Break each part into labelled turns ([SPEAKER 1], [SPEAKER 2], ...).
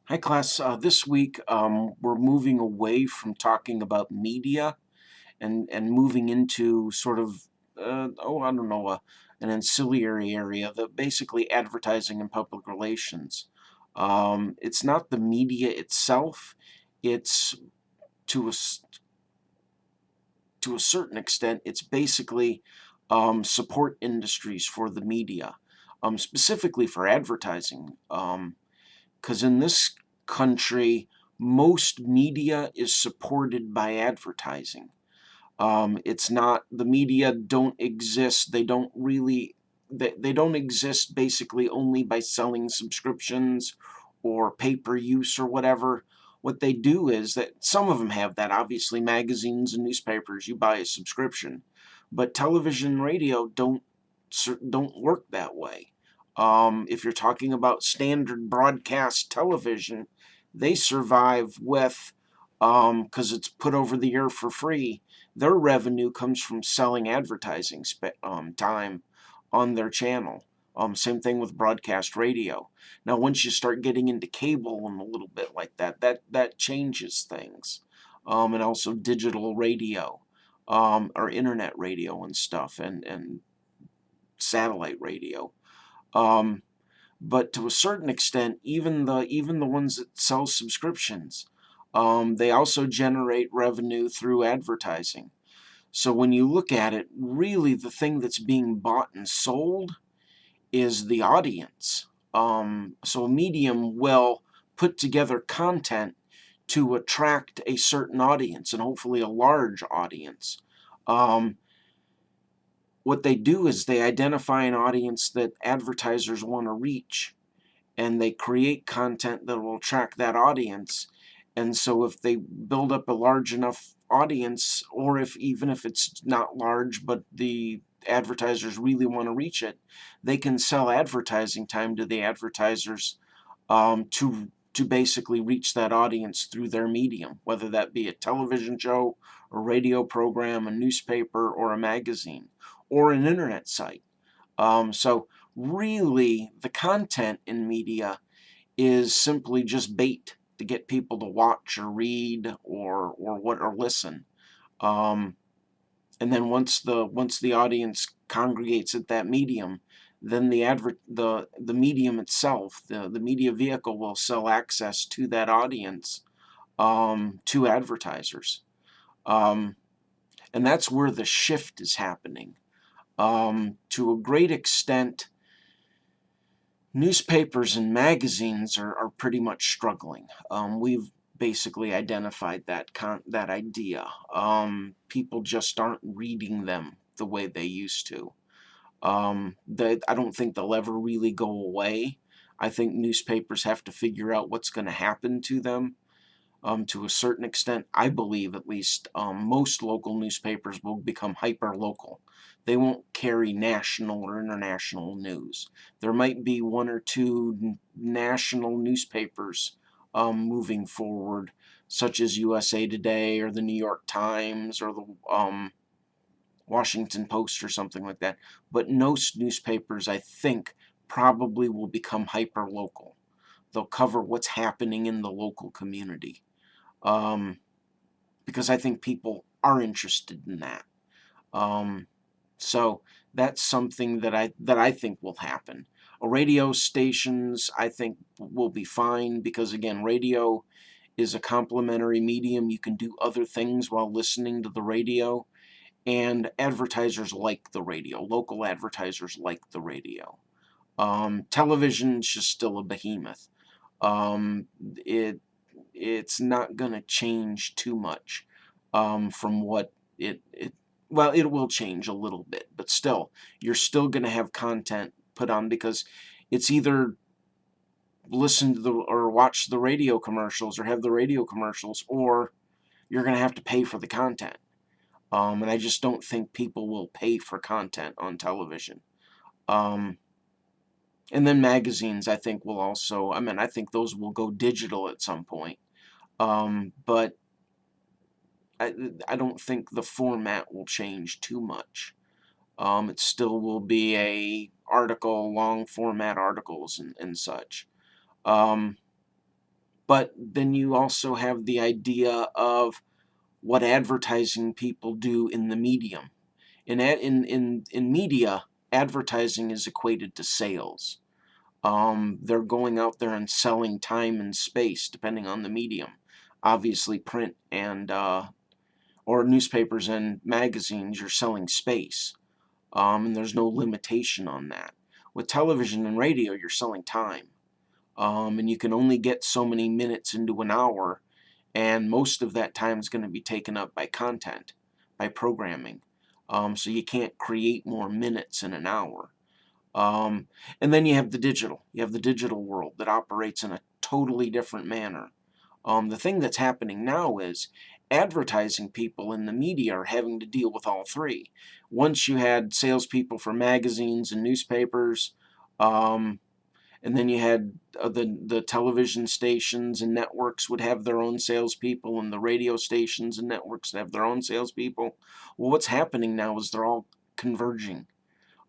[SPEAKER 1] Hi, class. This week, we're moving away from talking about media and moving into sort of, I don't know, an ancillary area, basically advertising and public relations. It's not the media itself. It's to to a certain extent, it's basically support industries for the media, specifically for advertising. Because in this country, most media is supported by advertising. It's not, the media don't exist, they don't exist basically only by selling subscriptions or pay-per-use or whatever. What they do is that some of them have that, obviously magazines and newspapers, you buy a subscription. But television and radio don't work that way. If you're talking about standard broadcast television, they survive with, because it's put over the air for free, their revenue comes from selling advertising time on their channel. Same thing with broadcast radio. Now, once you start getting into cable and a little bit like that, that changes things. And also digital radio, or internet radio and stuff, and satellite radio. Um, but to a certain extent, even the ones that sell subscriptions, they also generate revenue through advertising. So when you look at it, really the thing that's being bought and sold is the audience. So a medium will put together content to attract a certain audience, and hopefully a large audience. Um, what they do is they identify an audience that advertisers want to reach, and they create content that will attract that audience. And so if they build up a large enough audience, or if even if it's not large but the advertisers really want to reach it, they can sell advertising time to the advertisers, to basically reach that audience through their medium, whether that be a television show, a radio program, a newspaper, or a magazine, or an internet site. So really, the content in media is simply just bait to get people to watch or read or listen. Um, and then once the audience congregates at that medium, then the medium itself, the media vehicle, will sell access to that audience, to advertisers. Um, and that's where the shift is happening. To a great extent, newspapers and magazines are pretty much struggling. We've basically identified that idea. People just aren't reading them the way they used to. I don't think they'll ever really go away. I think newspapers have to figure out what's going to happen to them. To a certain extent, I believe at least, most local newspapers will become hyper-local. They won't carry national or international news. There might be one or two national newspapers, moving forward, such as USA Today or the New York Times or the Washington Post or something like that. But most newspapers, I think, probably will become hyper-local. They'll cover what's happening in the local community, um, because I think people are interested in that. Um, so that's something that I think will happen. Radio stations, I think, will be fine, because again, radio is a complementary medium. You can do other things while listening to the radio, and advertisers like the radio. Local advertisers like the radio. Television's just still a behemoth. Um, it it's not going to change too much, from what it well, it will change a little bit, but still, you're still going to have content put on, because it's either listen to the or watch the radio commercials or have the radio commercials, or you're going to have to pay for the content. And I just don't think people will pay for content on television. Um, and then magazines, I think, will also, I think those will go digital at some point. But I don't think the format will change too much. It still will be a article, long format articles and such. Um, But then you also have the idea of what advertising people do in the medium. In media, advertising is equated to sales. They're going out there and selling time and space, depending on the medium. Obviously, print and or newspapers and magazines, you're selling space, and there's no limitation on that. With television and radio, you're selling time, and you can only get so many minutes into an hour, and most of that time is going to be taken up by content, by programming. So you can't create more minutes in an hour. And then you have the digital. You have the digital world that operates in a totally different manner. The thing that's happening now is advertising people in the media are having to deal with all three. Once you had salespeople for magazines and newspapers, um, and then you had the television stations and networks would have their own salespeople, and the radio stations and networks have their own salespeople. Well, what's happening now is they're all converging.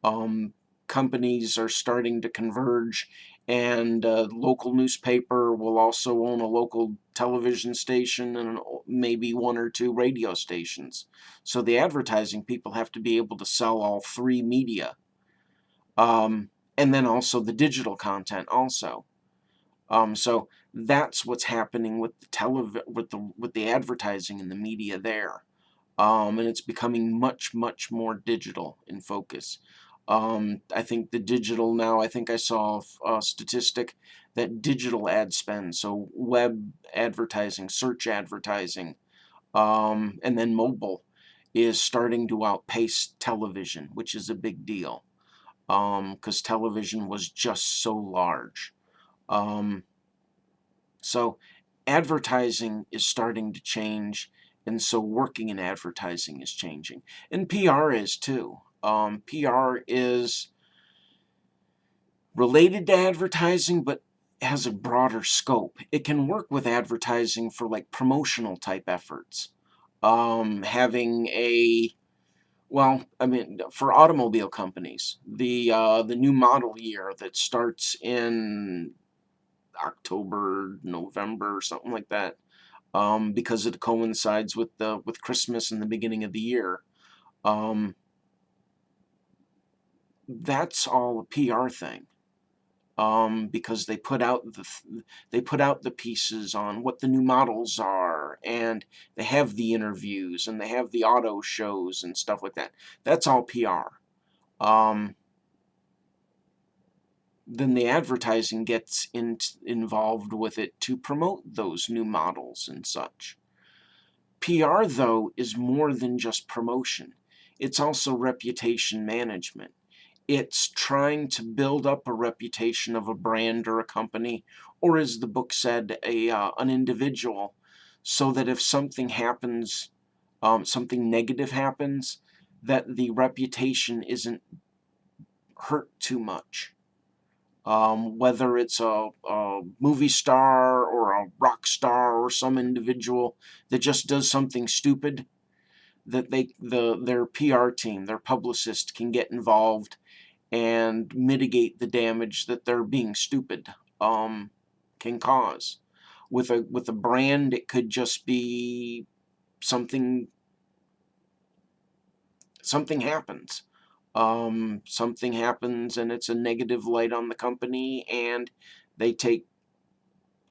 [SPEAKER 1] Um, Companies are starting to converge, and a local newspaper will also own a local television station and maybe one or two radio stations. So the advertising people have to be able to sell all three media, and then also the digital content also. So that's what's happening with the advertising and the media there. And it's becoming much, much more digital in focus. I think the digital now, I think I saw a statistic that digital ad spend, so web advertising, search advertising, and then mobile, is starting to outpace television, which is a big deal, because television was just so large. Um, so advertising is starting to change, and so working in advertising is changing. And PR is too. PR is related to advertising, but has a broader scope. It can work with advertising for like promotional type efforts. Having a Well, I mean, for automobile companies, the new model year that starts in October, November, something like that, because it coincides with Christmas and the beginning of the year. Um, that's all a PR thing, because they put out the pieces on what the new models are, and they have the interviews and they have the auto shows and stuff like that. That's all PR. Um, then the advertising gets involved with it to promote those new models and such. PR, though, is more than just promotion. It's also reputation management. It's trying to build up a reputation of a brand or a company, or as the book said, an individual, so that if something happens, something negative happens, that the reputation isn't hurt too much. Whether it's a movie star or a rock star or some individual that just does something stupid, that their PR team, their publicist, can get involved and mitigate the damage that their being stupid can cause. With a brand, it could just be something happens. Something happens and it's a negative light on the company, and they take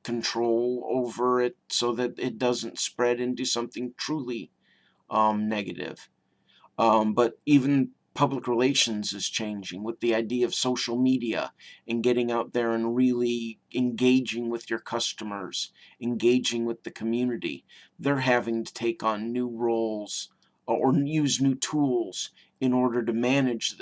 [SPEAKER 1] control over it so that it doesn't spread into something truly negative. But even public relations is changing with the idea of social media and getting out there and really engaging with your customers, engaging with the community. They're having to take on new roles or use new tools in order to manage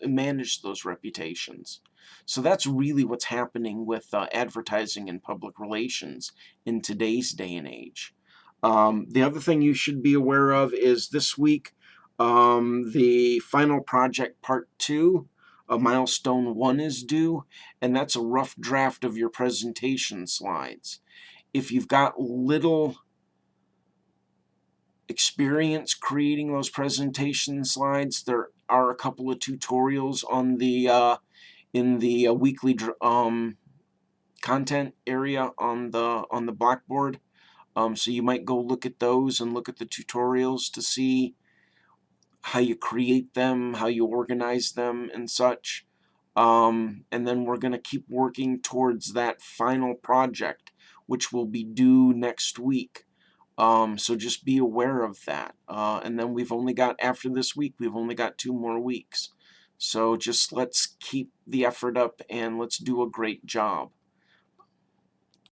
[SPEAKER 1] manage those reputations. So that's really what's happening with advertising and public relations in today's day and age. The other thing you should be aware of is this week, the final project part 2 of milestone 1 is due, and that's a rough draft of your presentation slides. If you've got little experience creating those presentation slides, there are a couple of tutorials on the in the weekly content area on the Blackboard. So you might go look at those and look at the tutorials to see how you create them, how you organize them, and such. And then we're going to keep working towards that final project, which will be due next week. So just be aware of that. And then after this week, we've only got 2 more weeks. So just let's keep the effort up and let's do a great job.